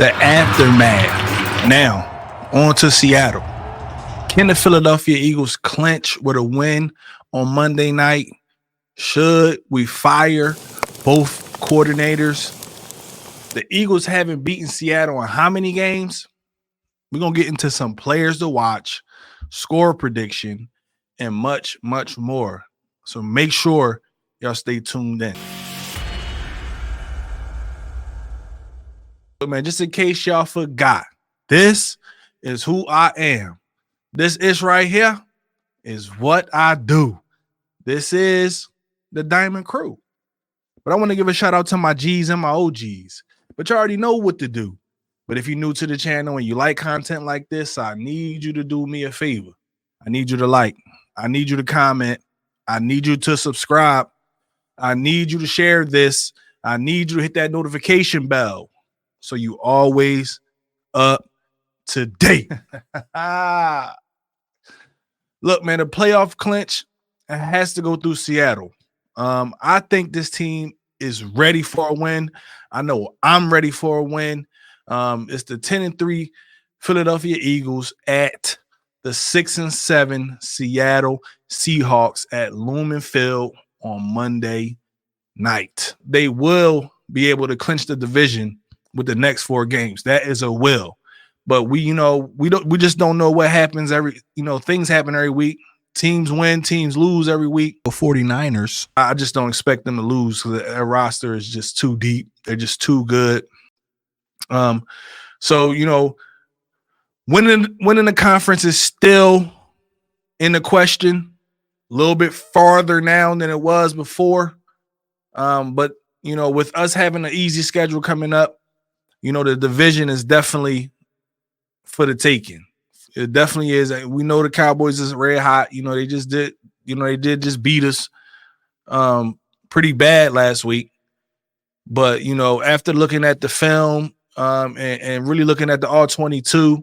The aftermath. Now, on to Seattle. Can the Philadelphia Eagles clinch with a win on Monday night? Should we fire both coordinators? The Eagles haven't beaten Seattle in how many games? We're going to get into some players to watch, score prediction, and much, much more. So make sure y'all stay tuned in. But man, just in case y'all forgot, this is who I am. This is right here is what I do. This is the Diamond Crew. But I want to give a shout out to my G's and my OGs. But you already know what to do. But if you're new to the channel and you like content like this, I need you to do me a favor. I need you to like. I need you to comment. I need you to subscribe. I need you to share this. I need you to hit that notification bell so you always up to date. Look, man, the playoff clinch has to go through Seattle. I think this team is ready for a win. I know I'm ready for a win. It's the 10-3 Philadelphia Eagles at the 6-7 Seattle Seahawks at Lumen Field on Monday night. They will be able to clinch the division with the next 4 games. That is a will. But we just don't know what happens things happen every week. Teams win, teams lose every week. The 49ers, I just don't expect them to lose because their roster is just too deep. They're just too good. So winning the conference is still in the question, a little bit farther now than it was before. But with us having an easy schedule coming up, the division is definitely for the taking. It definitely is. We know the Cowboys is red hot. They did just beat us pretty bad last week. But, after looking at the film and really looking at the all-22,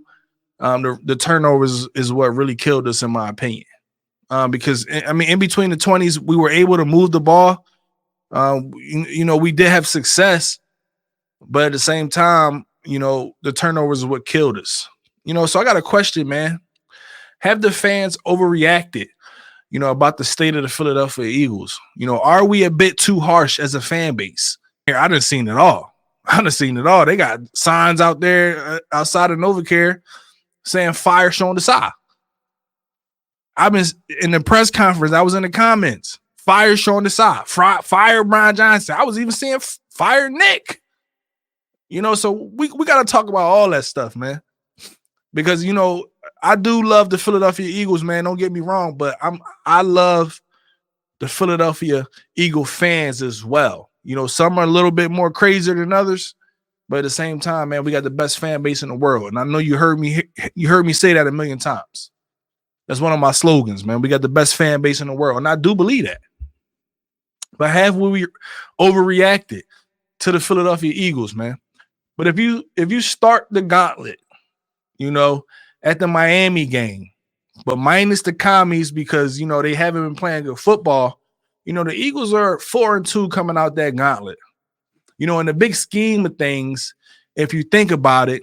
the turnovers is what really killed us, in my opinion. Because, in between the 20s, we were able to move the ball. We did have success. But at the same time, the turnovers is what killed us. So I got a question, man. Have the fans overreacted, about the state of the Philadelphia Eagles? Are we a bit too harsh as a fan base? I done seen it all. They got signs out there outside of NovaCare saying fire Sean Desai. I've been in the press conference. I was in the comments. Fire Sean Desai. Fire Brian Johnson. I was even seeing fire Nick. So we got to talk about all that stuff, man. Because, I do love the Philadelphia Eagles, man. Don't get me wrong, but I love the Philadelphia Eagle fans as well. Some are a little bit more crazier than others, but at the same time, man, we got the best fan base in the world. And I know you heard me say that a million times. That's one of my slogans, man. We got the best fan base in the world. And I do believe that. But have we overreacted to the Philadelphia Eagles, man? But if you start the gauntlet, at the Miami game, but minus the commies because, they haven't been playing good football, the Eagles are 4-2 coming out that gauntlet. In the big scheme of things, if you think about it,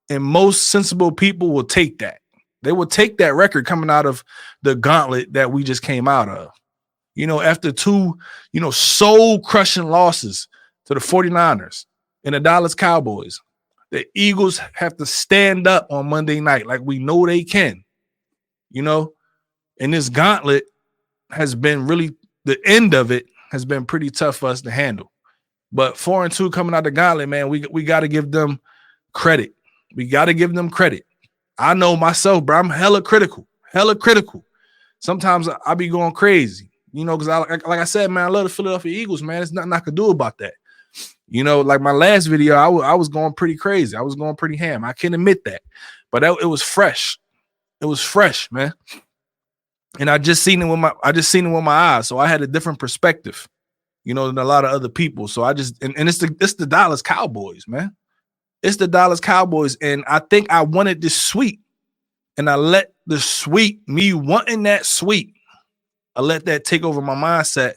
and most sensible people will take that. They will take that record coming out of the gauntlet that we just came out of. After 2, soul-crushing losses to the 49ers and the Dallas Cowboys, the Eagles have to stand up on Monday night like we know they can, and this gauntlet has been really, the end of it has been pretty tough for us to handle. But 4-2 coming out the gauntlet, man, we got to give them credit. We got to give them credit. I know myself, bro, I'm hella critical. Sometimes I be going crazy, because like I said, man, I love the Philadelphia Eagles, man. There's nothing I could do about that. Like my last video, I was going pretty crazy. I was going pretty ham. I can admit that. But it was fresh. It was fresh, man. And I just seen it with my eyes. So I had a different perspective, than a lot of other people. So I just and it's the Dallas Cowboys, man. It's the Dallas Cowboys. And I think I wanted this sweep. And I let the sweep, me wanting that sweep, I let that take over my mindset.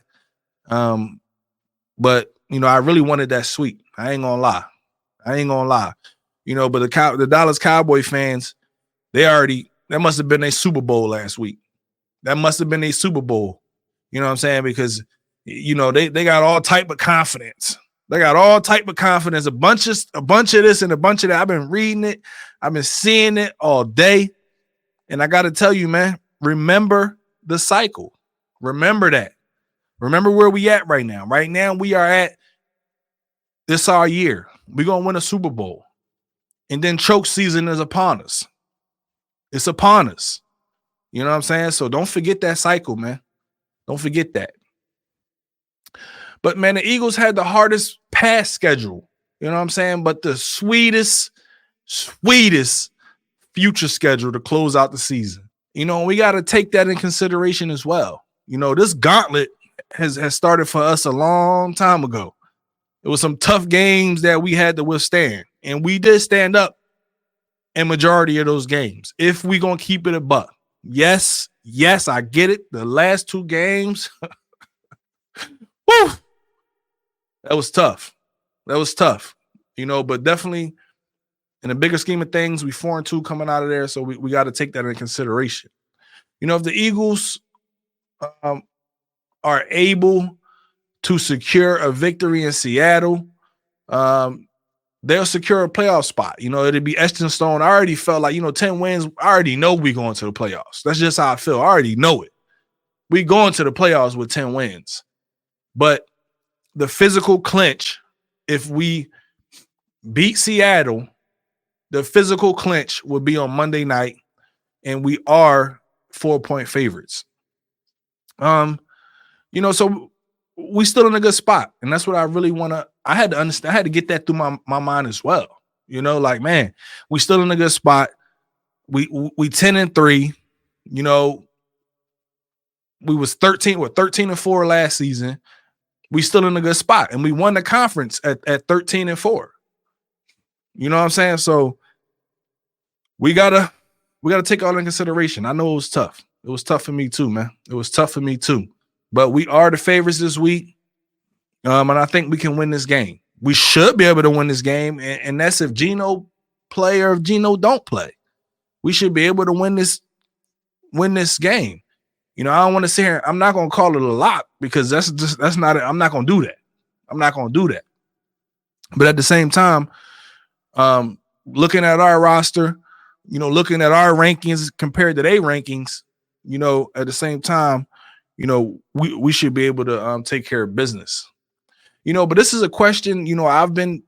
But I really wanted that sweep. I ain't gonna lie. I ain't gonna lie. But the Dallas Cowboy fans, that must have been a Super Bowl last week. That must have been a Super Bowl. You know what I'm saying? Because they got all type of confidence. They got all type of confidence. A bunch of this and a bunch of that. I've been reading it. I've been seeing it all day. And I got to tell you, man, remember the cycle. Remember that. Remember where we at right now. Right now, we are at this our year. We're going to win a Super Bowl. And then choke season is upon us. It's upon us. You know what I'm saying? So don't forget that cycle, man. Don't forget that. But, man, the Eagles had the hardest pass schedule. You know what I'm saying? But the sweetest future schedule to close out the season. We got to take that in consideration as well. This gauntlet has started for us a long time ago. It was some tough games that we had to withstand. And we did stand up in majority of those games. If we going to keep it a buck. Yes, I get it. The last two games, woo, that was tough. But definitely in the bigger scheme of things, we 4-2 coming out of there. So we got to take that into consideration. If the Eagles are able to secure a victory in Seattle, they'll secure a playoff spot. It'll be etched in stone. I already felt like, 10 wins. I already know we going to the playoffs. That's just how I feel. I already know it. We going to the playoffs with 10 wins. But the physical clinch, if we beat Seattle, the physical clinch will be on Monday night, and we are 4-point favorites. So we still in a good spot, and that's what I really want to. I had to understand. I had to get that through my mind as well. Man, we still in a good spot. We 10-3. We was 13-4 last season. We still in a good spot, and we won the conference at 13-4. You know what I'm saying? So we gotta take all in consideration. I know it was tough. It was tough for me too, man. It was tough for me too. But we are the favorites this week. And I think we can win this game. We should be able to win this game. And that's if Geno play or if Geno don't play. We should be able to win this game. I don't want to sit here. I'm not going to call it a lock because that's not it. I'm not going to do that. But at the same time, looking at our roster, looking at our rankings compared to their rankings, at the same time, we should be able to take care of business. But this is a question, I've been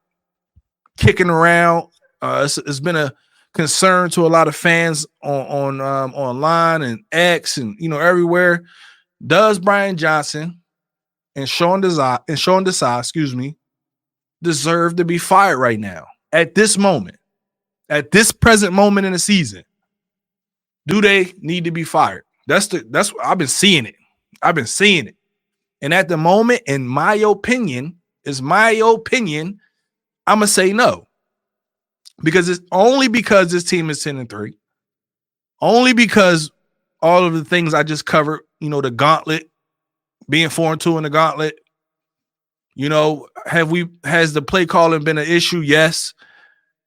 kicking around. It's been a concern to a lot of fans on online and X and everywhere. Does Brian Johnson and Sean Desai, deserve to be fired right now at this moment, at this present moment in the season? Do they need to be fired? That's what I've been seeing it. And at the moment, in my opinion, I'm gonna say no. Because it's only because this team is 10-3. Only because all of the things I just covered, the gauntlet, being 4-2 in the gauntlet. Has the play calling been an issue? Yes.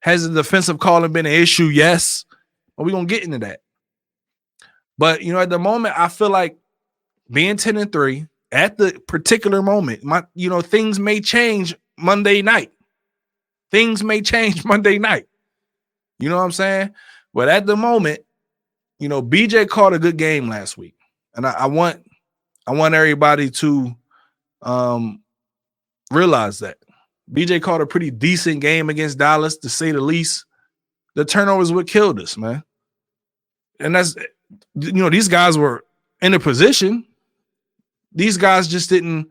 Has the defensive calling been an issue? Yes. But we're gonna get into that. But at the moment, I feel like being 10-3 at the particular moment, things may change Monday night. You know what I'm saying? But at the moment, BJ caught a good game last week. And I want everybody to realize that. BJ caught a pretty decent game against Dallas, to say the least. The turnovers what killed us, man. And that's, these guys were in a position. These guys just didn't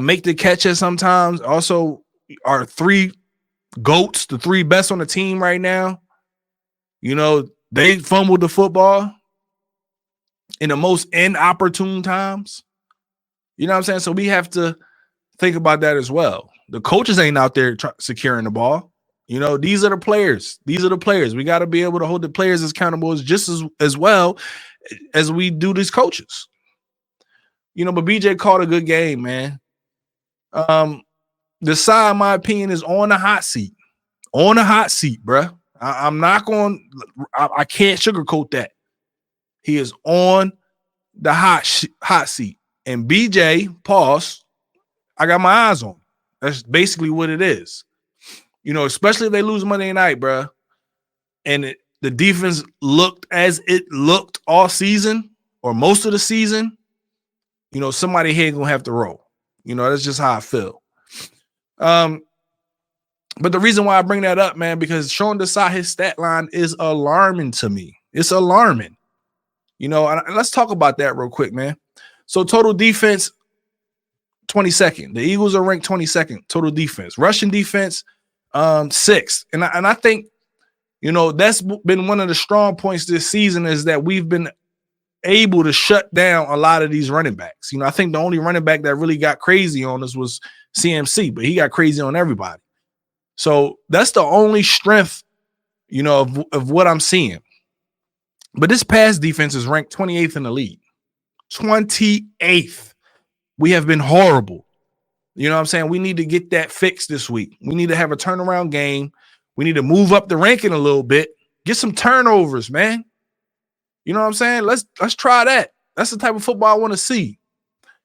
make the catches sometimes. Also, our three GOATs, the three best on the team right now, they fumbled the football in the most inopportune times. You know what I'm saying? So we have to think about that as well. The coaches ain't out there securing the ball. These are the players. We got to be able to hold the players accountable just as well as we do these coaches. But BJ caught a good game, man. The side, in my opinion, is on the hot seat. on a hot seat, bruh. I'm not going. I can't sugarcoat that. He is on the hot seat. And BJ, pause. I got my eyes on. That's basically what it is. You know, especially if they lose Monday night, bruh. And the defense looked as it looked all season or most of the season. You know, somebody here gonna have to roll. You know, that's just how I feel. But the reason why I bring that up, man, because Sean Desai, his stat line is alarming to me. It's alarming. You know, and let's talk about that real quick, man. So total defense, 22nd. The Eagles are ranked 22nd, total defense. Rushing defense, 6th. And I think, you know, that's been one of the strong points this season is that we've been able to shut down a lot of these running backs. You know, I think the only running back that really got crazy on us was CMC, but he got crazy on everybody. So that's the only strength, you know, of what I'm seeing. But this pass defense is ranked 28th in the league. 28th. We have been horrible. You know what I'm saying? We need to get that fixed this week. We need to have a turnaround game. We need to move up the ranking a little bit. Get some turnovers, man. You know what I'm saying? Let's try that. That's the type of football I want to see.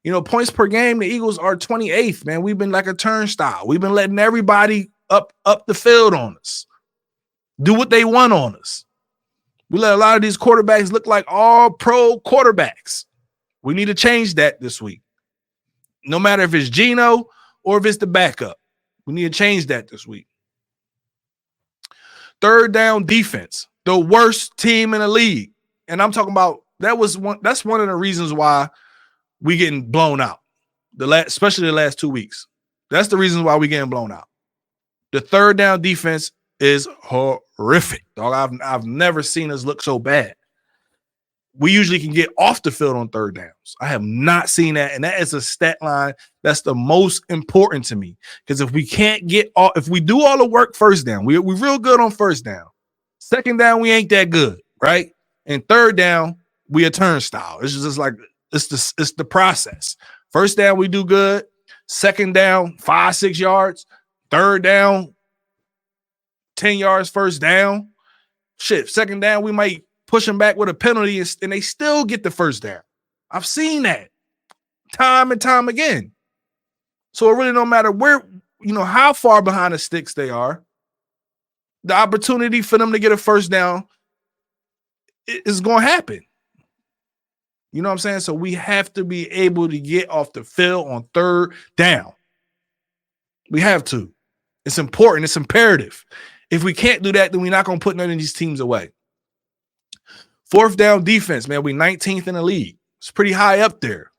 You know, points per game, the Eagles are 28th, man. We've been like a turnstile. We've been letting everybody up the field on us. Do what they want on us. We let a lot of these quarterbacks look like all pro quarterbacks. We need to change that this week. No matter if it's Geno or if it's the backup. We need to change that this week. Third down defense, the worst team in the league. And I'm talking about that's one of the reasons why we getting blown out. Especially the last 2 weeks. That's the reason why we getting blown out. The third down defense is horrific. Dog, I've never seen us look so bad. We usually can get off the field on third downs. I have not seen that, and that is a stat line that's the most important to me. Because if we can't if we do all the work first down, we're real good on first down. Second down, we ain't that good, right? And third down, we a turnstile. It's just like it's the process. First down, we do good. Second down, 5-6 yards. Third down, 10 yards. First down, shit. Second down, we might push them back with a penalty, and they still get the first down. I've seen that time and time again. So it really don't matter where, you know, how far behind the sticks they are. The opportunity for them to get a first down is going to happen. You know what I'm saying? So we have to be able to get off the field on third down. We have to. It's important. It's imperative. If we can't do that, then we're not going to put none of these teams away. Fourth down defense, man, we 19th in the league. It's pretty high up there.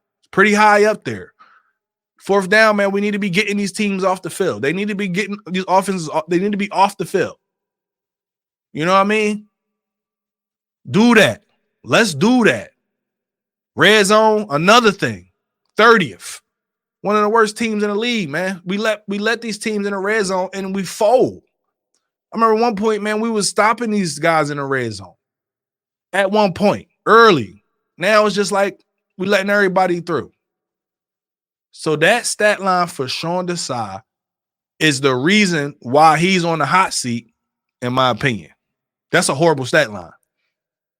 Fourth down, man, we need to be getting these teams off the field. They need to be getting these offenses. They need to be off the field. You know what I mean? Do that. Let's do that. Red zone, another thing. 30th. One of the worst teams in the league, man. We let these teams in the red zone and we fold. I remember one point, man, we was stopping these guys in the red zone. At one point, early. Now it's just like we letting everybody through. So that stat line for Sean Desai is the reason why he's on the hot seat, in my opinion. That's a horrible stat line.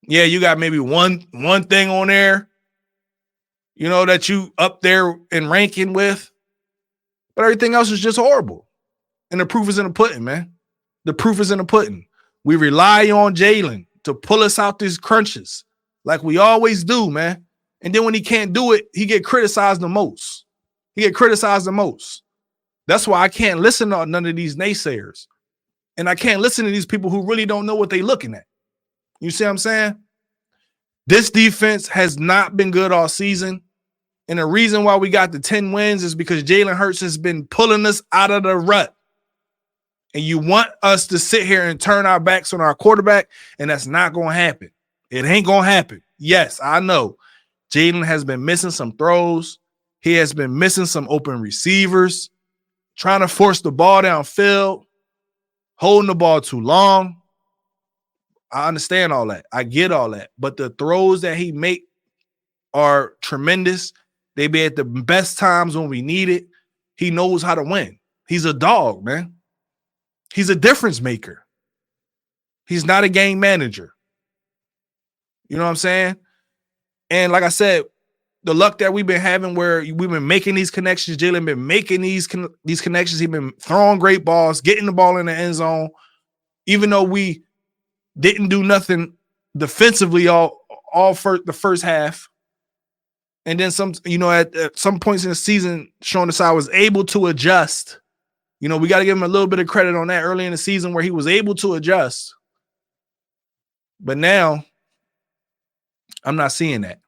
Yeah, you got maybe one thing on there, you know, that you up there in ranking with, but everything else is just horrible. And the proof is in the pudding, man. The proof is in the pudding. We rely on Jalen to pull us out these crunches like we always do, man. And then when he can't do it, he get criticized the most. That's why I can't listen to none of these naysayers. And I can't listen to these people who really don't know what they're looking at. You see what I'm saying? This defense has not been good all season. And the reason why we got the 10 wins is because Jalen Hurts has been pulling us out of the rut. And you want us to sit here and turn our backs on our quarterback, and that's not going to happen. It ain't going to happen. Yes, I know. Jalen has been missing some throws. He has been missing some open receivers, trying to force the ball downfield, holding the ball too long. I understand all that. I get all that. But the throws that he make are tremendous. They be at the best times when we need it. He knows how to win. He's a dog, man. He's a difference maker. He's not a game manager. You know what I'm saying? And like I said, the luck that we've been having where we've been making these connections, Jalen been making these connections. He's been throwing great balls, getting the ball in the end zone, even though we didn't do nothing defensively all for the first half. And then some, at some points in the season, Sean Desai was able to adjust. We got to give him a little bit of credit on that early in the season where he was able to adjust. But now, I'm not seeing that.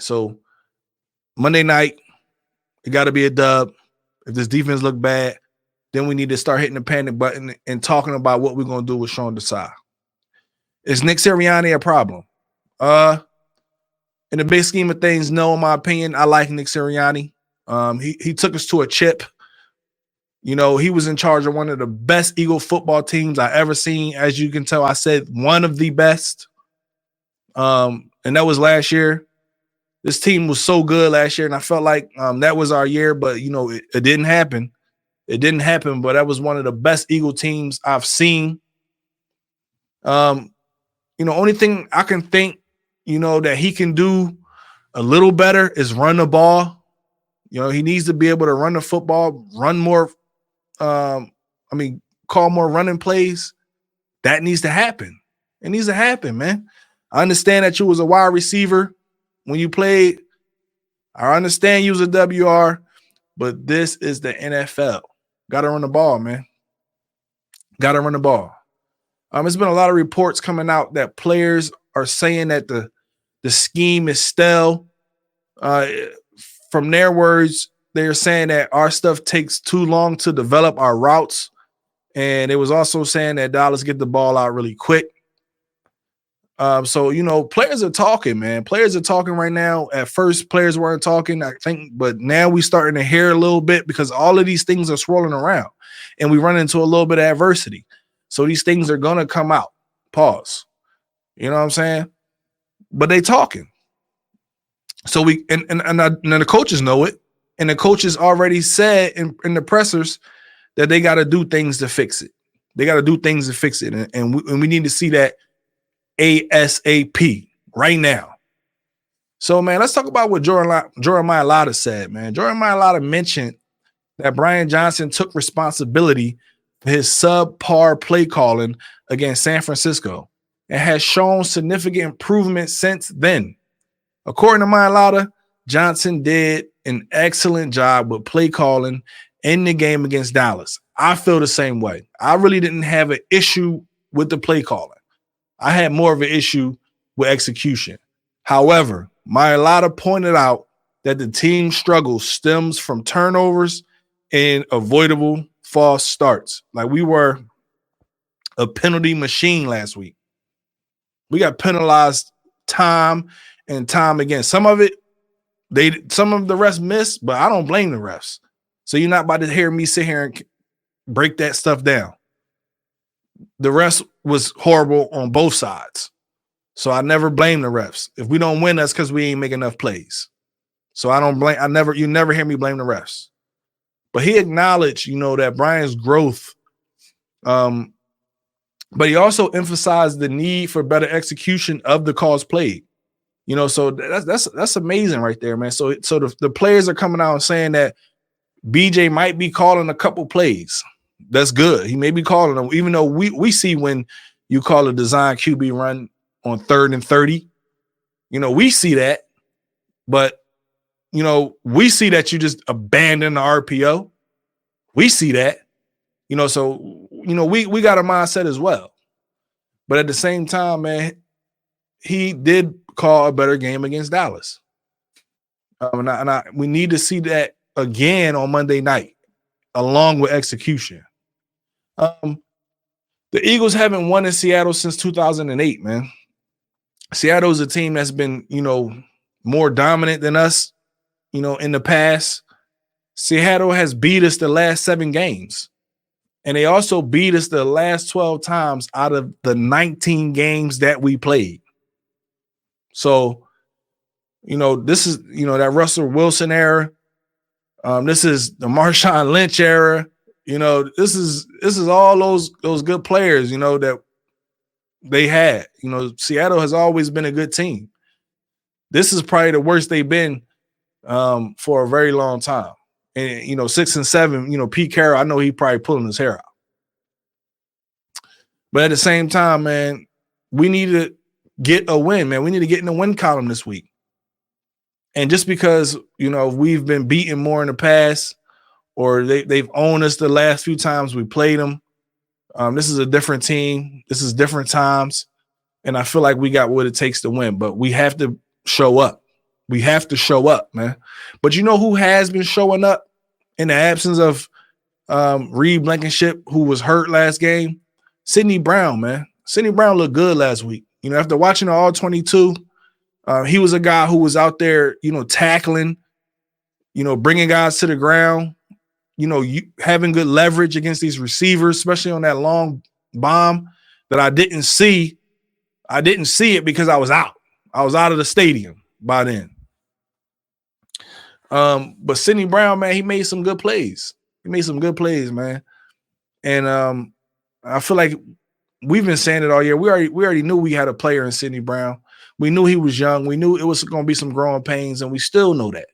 So Monday night, it got to be a dub. If this defense look bad, then we need to start hitting the panic button and talking about what we're going to do with Sean Desai. Is Nick Sirianni a problem? In the big scheme of things, no, in my opinion. I like Nick Sirianni. He took us to a chip. He was in charge of one of the best Eagle football teams I ever seen. As you can tell, I said one of the best. And that was last year. This team was so good last year, and I felt like that was our year, but, it didn't happen. It didn't happen, but that was one of the best Eagle teams I've seen. Only thing I can think, that he can do a little better is run the ball. He needs to be able to run the football, run more, call more running plays. That needs to happen. It needs to happen, man. I understand that you was a wide receiver when you played. I understand you was a WR, but this is the NFL. Got to run the ball, man. Got to run the ball. There's been a lot of reports coming out that players are saying that the scheme is stale. From their words, they're saying that our stuff takes too long to develop our routes. And it was also saying that Dallas get the ball out really quick. So players are talking, man. Players are talking right now. At first, players weren't talking, I think, but now we starting to hear a little bit because all of these things are swirling around and we run into a little bit of adversity. So these things are going to come out. Pause. You know what I'm saying? But they talking. So and the coaches know it. And the coaches already said in the pressers that they got to do things to fix it. They got to do things to fix it. And we need to see that ASAP right now. So, man, let's talk about what Jordan Mailata said, man. Jordan Mailata mentioned that Brian Johnson took responsibility for his subpar play calling against San Francisco and has shown significant improvement since then. According to Mailata, Johnson did an excellent job with play calling in the game against Dallas. I feel the same way. I really didn't have an issue with the play calling. I had more of an issue with execution. However, Mailata pointed out that the team struggle stems from turnovers and avoidable false starts. Like we were a penalty machine last week. We got penalized time and time again. Some of the refs missed, but I don't blame the refs. So you're not about to hear me sit here and break that stuff down. The refs was horrible on both sides. So I never blame the refs. If we don't win, that's because we ain't making enough plays. So you never hear me blame the refs. But he acknowledged, that Brian's growth. But he also emphasized the need for better execution of the calls played. So that's amazing right there, man. So the players are coming out and saying that BJ might be calling a couple plays. That's good. He may be calling them, even though we see when you call a design QB run on 3rd and 30. We see that, but we see that you just abandon the RPO. We see that, so we got a mindset as well. But at the same time, man, he did call a better game against Dallas. We need to see that again on Monday night, along with execution. The Eagles haven't won in Seattle since 2008, man. Seattle is a team that's been, more dominant than us, in the past. Seattle has beat us the last 7 games. And they also beat us the last 12 times out of the 19 games that we played. So, this is, that Russell Wilson era. This is the Marshawn Lynch era. This is all those good players, that they had. Seattle has always been a good team. This is probably the worst they've been for a very long time. And 6-7, Pete Carroll, I know he probably pulling his hair out. But at the same time, man, we need to get a win, man. We need to get in the win column this week. And just because, we've been beaten more in the past, or they've owned us the last few times we played them, this is a different team. This is different times. And I feel like we got what it takes to win. But we have to show up. We have to show up, man. But you know who has been showing up in the absence of Reed Blankenship, who was hurt last game? Sidney Brown, man. Sidney Brown looked good last week. After watching the All-22, he was a guy who was out there, tackling, bringing guys to the ground, having good leverage against these receivers, especially on that long bomb that I didn't see. I didn't see it because I was out. I was out of the stadium by then. But Sidney Brown, man, he made some good plays. Man. And I feel like we've been saying it all year. We already knew we had a player in Sidney Brown. We knew he was young. We knew it was going to be some growing pains, and we still know that.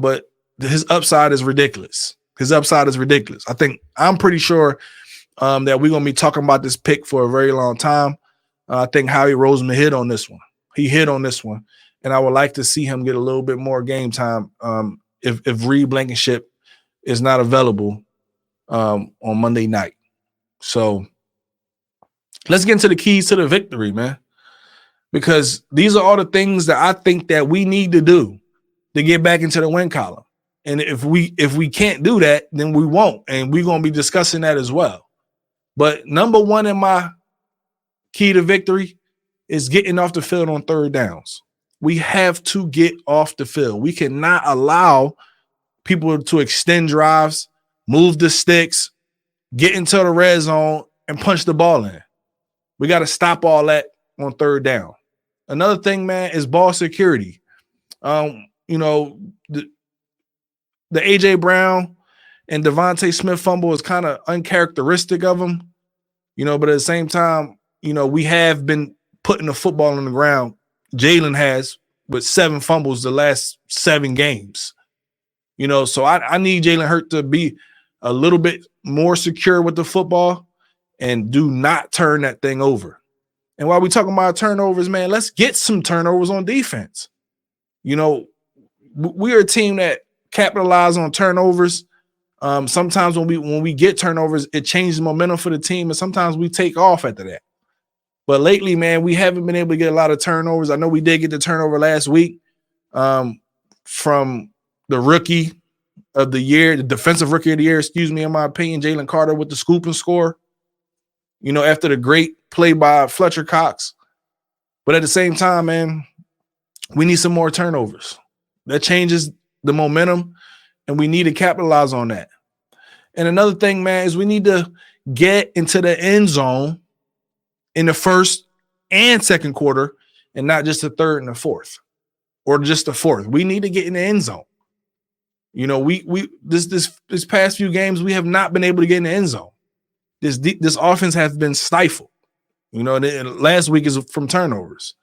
But his upside is ridiculous. I'm pretty sure that we're going to be talking about this pick for a very long time. I think Howie Roseman hit on this one. He hit on this one. And I would like to see him get a little bit more game time if Reed Blankenship is not available on Monday night. So let's get into the keys to the victory, man. Because these are all the things that I think that we need to do to get back into the win column. And if we can't do that, then we won't. And we're going to be discussing that as well. But number one in my key to victory is getting off the field on third downs. We have to get off the field. We cannot allow people to extend drives, move the sticks, get into the red zone, and punch the ball in. We got to stop all that on third down. Another thing, man, is ball security. The A.J. Brown and Devontae Smith fumble is kind of uncharacteristic of him, but at the same time, we have been putting the football on the ground. Jalen has with 7 fumbles the last 7 games. So I need Jalen Hurts to be a little bit more secure with the football and do not turn that thing over. And while we talking about turnovers, man, let's get some turnovers on defense. We are a team that capitalize on turnovers. Sometimes when we get turnovers, it changes the momentum for the team, and sometimes we take off after that. But lately, man, we haven't been able to get a lot of turnovers. I know we did get the turnover last week from the rookie of the year, the defensive rookie of the year, in my opinion, Jalen Carter with the scoop and score, after the great play by Fletcher Cox. But at the same time, man, we need some more turnovers. That changes the momentum, and we need to capitalize on that. And another thing, man, is we need to get into the end zone in the first and second quarter, and not just the third and the fourth, or just the fourth. We need to get in the end zone. This past few games, we have not been able to get in the end zone. This offense has been stifled. Last week is from turnovers.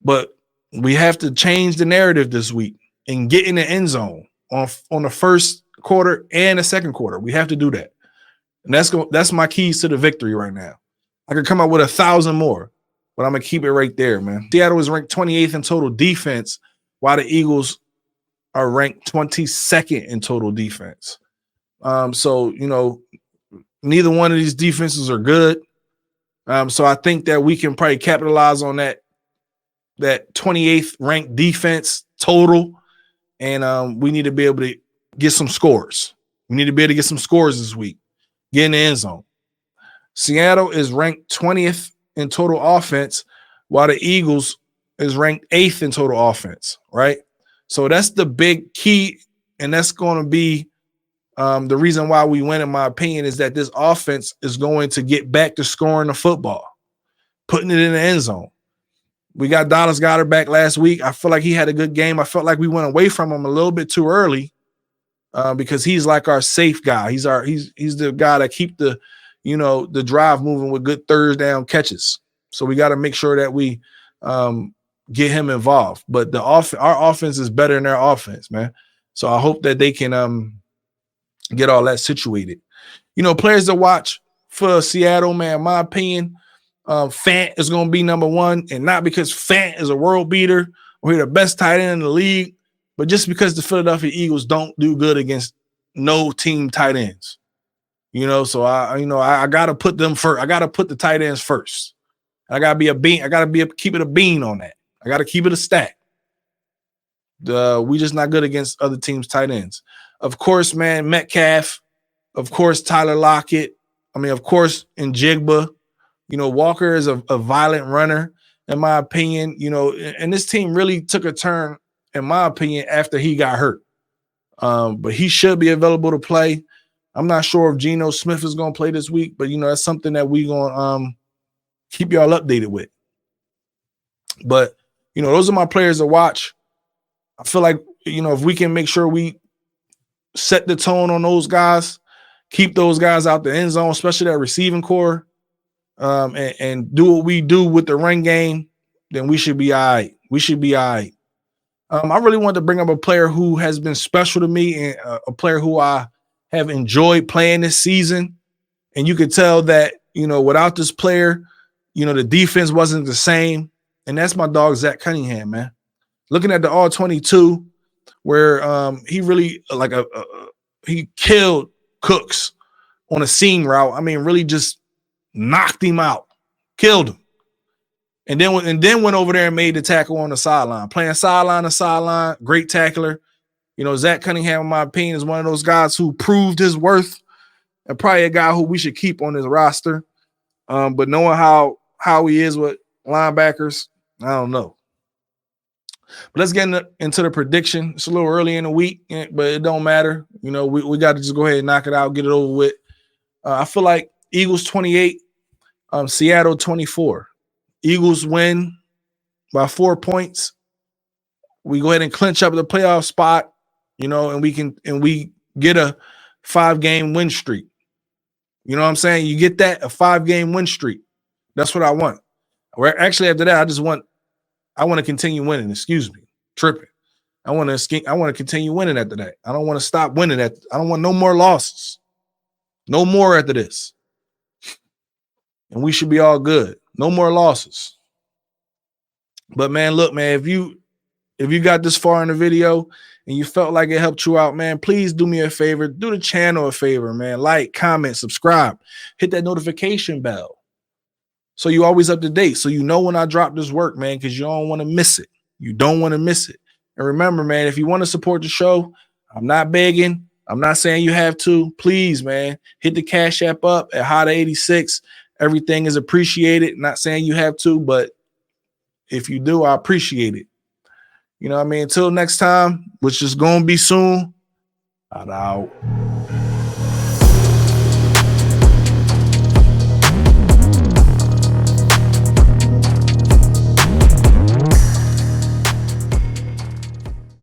But we have to change the narrative this week and get in the end zone on the first quarter and the second quarter. We have to do that. And that's my keys to the victory right now. I could come up with 1,000 more, but I'm going to keep it right there, man. Seattle is ranked 28th in total defense, while the Eagles are ranked 22nd in total defense. So, neither one of these defenses are good. So I think that we can probably capitalize on that 28th ranked defense total, and we need to be able to get some scores. We need to be able to get some scores this week. Get in the end zone. Seattle is ranked 20th in total offense, while the Eagles is ranked 8th in total offense, right? So that's the big key, and that's going to be the reason why we win, in my opinion, is that this offense is going to get back to scoring the football, putting it in the end zone. We got Dallas Goedert back last week. I feel like he had a good game. I felt like we went away from him a little bit too early, because he's like our safe guy. He's the guy that keep the the drive moving with good third down catches. So we got to make sure that we get him involved. But our offense is better than their offense, man. So I hope that they can get all that situated. Players to watch for Seattle, man, in my opinion, Fant is going to be number one, and not because Fant is a world beater or he's the best tight end in the league, but just because the Philadelphia Eagles don't do good against no team tight ends. So I got to put them first. I got to put the tight ends first. I got to be a bean. I got to keep it a bean on that. I got to keep it a stack. We just not good against other teams' tight ends. Of course, man, Metcalf. Of course, Tyler Lockett. Of course, Njigba. Walker is a violent runner, in my opinion. And this team really took a turn, in my opinion, after he got hurt. But he should be available to play. I'm not sure if Geno Smith is going to play this week, but, that's something that we're going to keep y'all updated with. But, those are my players to watch. I feel like, if we can make sure we set the tone on those guys, keep those guys out the end zone, especially that receiving core, and do what we do with the run game, then we should be all right. We should be all right. I really want to bring up a player who has been special to me and a player who I have enjoyed playing this season. And you could tell that, without this player, the defense wasn't the same. And that's my dog, Zach Cunningham, man. Looking at the all-22, where he really he killed Cooks on a seam route. Really just knocked him out, killed him. And then went over there and made the tackle on the sideline, playing sideline to sideline, great tackler. Zach Cunningham, in my opinion, is one of those guys who proved his worth and probably a guy who we should keep on his roster. But knowing how he is with linebackers, I don't know. But let's get into the prediction. It's a little early in the week, but it don't matter. We got to just go ahead and knock it out, get it over with. I feel like Eagles 28, Seattle 24. Eagles win by 4 points. We go ahead and clinch up the playoff spot, and we get a 5-game win streak. You know what I'm saying? You get that, a 5-game win streak. That's what I want. Actually, after that, I want to continue winning. Excuse me, tripping. I want to continue winning after that. I don't want to stop winning. I don't want no more losses. No more after this. And we should be all good. No more losses. But man, look, man, if you got this far in the video and you felt like it helped you out, man, please do me a favor. Do the channel a favor, man. Like, comment, subscribe, hit that notification bell, so you always up to date. So when I drop this work, man, because you don't want to miss it. You don't want to miss it. And remember, man, if you want to support the show, I'm not begging. I'm not saying you have to. Please, man, hit the Cash App up at HOTA86. Everything is appreciated. Not saying you have to, but if you do, I appreciate it. Until next time, which is going to be soon, I'm out.